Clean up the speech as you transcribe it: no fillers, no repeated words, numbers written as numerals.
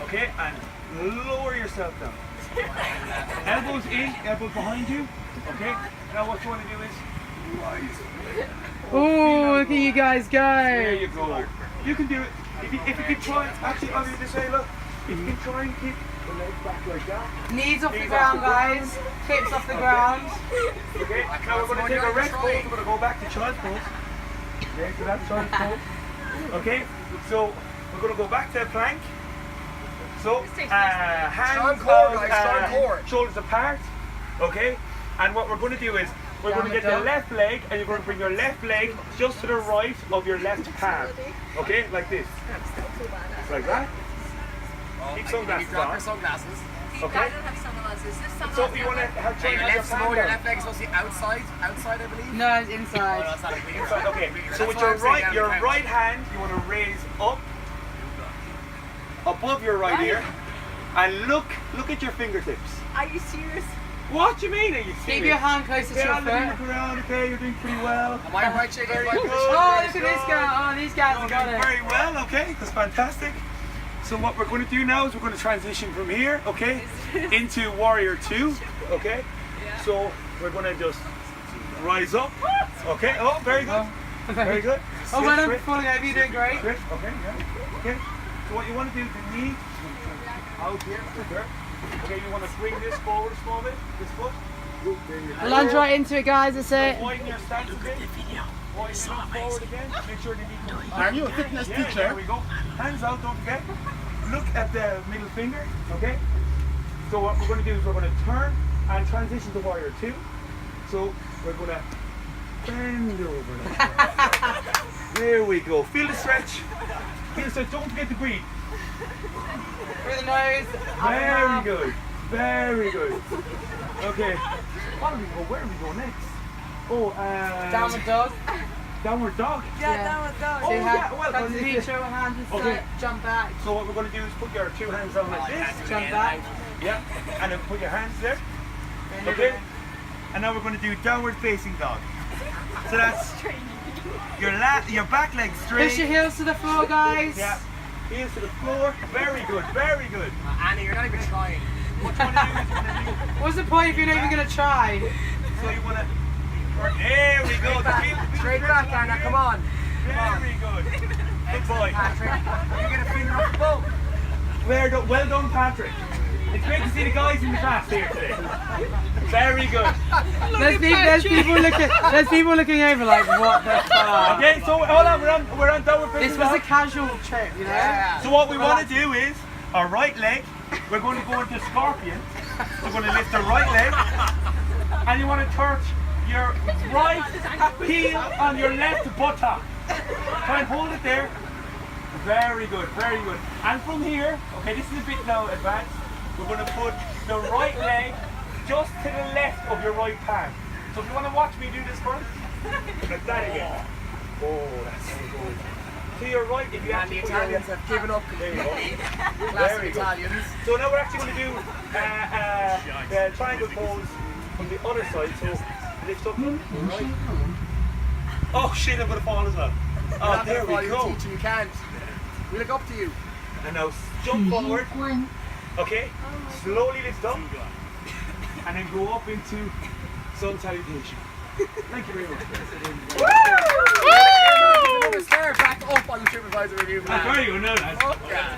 Okay, and lower yourself down. Elbows in, elbows behind you. Okay, now what you want to do is rise. Oh, look at you guys go. There you go. You can do it. If you can try, actually, I'll do this way, look. If you can try and keep the legs back like that. Knees off the ground, guys. Hips off the ground. Okay, now we're going to take a rest pose. We're going to go back to child's pose. Okay, so that's child's pose. Okay, so we're going to go back to a plank. So, hands out, shoulders apart. Okay, and what we're going to do is we're going to get the left leg, and you're going to bring your left leg just to the right of your left palm. Okay, like this. Like that. Keep sunglasses on. Your sunglasses. Okay. I don't have sunglasses. This So you want to have Your left leg is supposed to be outside, I believe. No, it's inside. Oh, that's not a clear. Inside. Okay. So with your right hand, you want to raise up above your right ear, and look at your fingertips. Are you serious? What do you mean? Are you serious? Keep your hand closer to your Look foot. around. Okay, you're doing pretty well. Am I right, shaking? Very good. Oh, look at this guy. Oh, these guys have got it. Very well. Okay, that's fantastic. So what we're going to do now is we're going to transition from here, okay, into Warrior 2, okay? So we're going to just rise up, okay? Oh, very good, very good. Oh, well done, falling over, you're doing great. Okay, yeah, okay. So what you want to do is the knee out here, okay, you want to bring this forward a small bit, this foot. There you go. Lunge right into it, guys, that's it. Widen your stance a bit. Widen forward again, make sure the knee goes. Are you a fitness teacher? There we go. Hands out, don't forget. Look at the middle finger, okay? So what we're going to do is we're going to turn and transition to Warrior 2. So we're going to bend over like that. There we go. Feel the stretch. Feel the stretch. Don't forget to breathe. Through the nose. Very good. Very good. Okay. Where do we go next? Oh, Downward dog. Downward dog. Yeah, that was done. Oh, yeah, well, Come to the beach, show your hands and Okay. jump back. So what we're going to do is put your two hands down like this. Jump back. Yeah. And then put your hands there. Okay. And now we're going to do downward facing dog. So that's your back leg straight. Push your heels to the floor, guys. Yeah. Heels to the floor. Very good. Very good. Annie, you're not even trying. What you want to do is you're going to do. What's the point if you're not even going to try? So you want to. There we go. Straight back, Anna, come on. Very good. Good boy. Patrick, you get a finger off the boat. Well done, Patrick. It's great to see the guys in the class here today. Very good. There's people looking over like, what the fuck? Okay, so hold on, we're on downward facing This was a dog. casual trip, you know? Yeah. So what we want to do is our right leg. We're going to go into scorpion. We're going to lift the right leg, and you want to touch your right heel on your left buttock. Try and hold it there. Very good, very good. And from here, okay, this is a bit now advanced. We're going to put the right leg just to the left of your right palm. So if you want to watch me do this first, like that again. Oh, that's so good. To your right, if you And the Italians have given up. there you go. Classic Very good. Italians. So now we're actually going to do the triangle pose from the other side. So lift up, right. Oh shit, I'm going to fall as well. Oh, there we go. Teacher, you can't. We look up to you. And now jump forward. Okay, slowly lift up. And then go up into sun salutation. Thank you very much. Stare back up on the TripAdvisor review. That's very good, no, lads. Oh, yeah.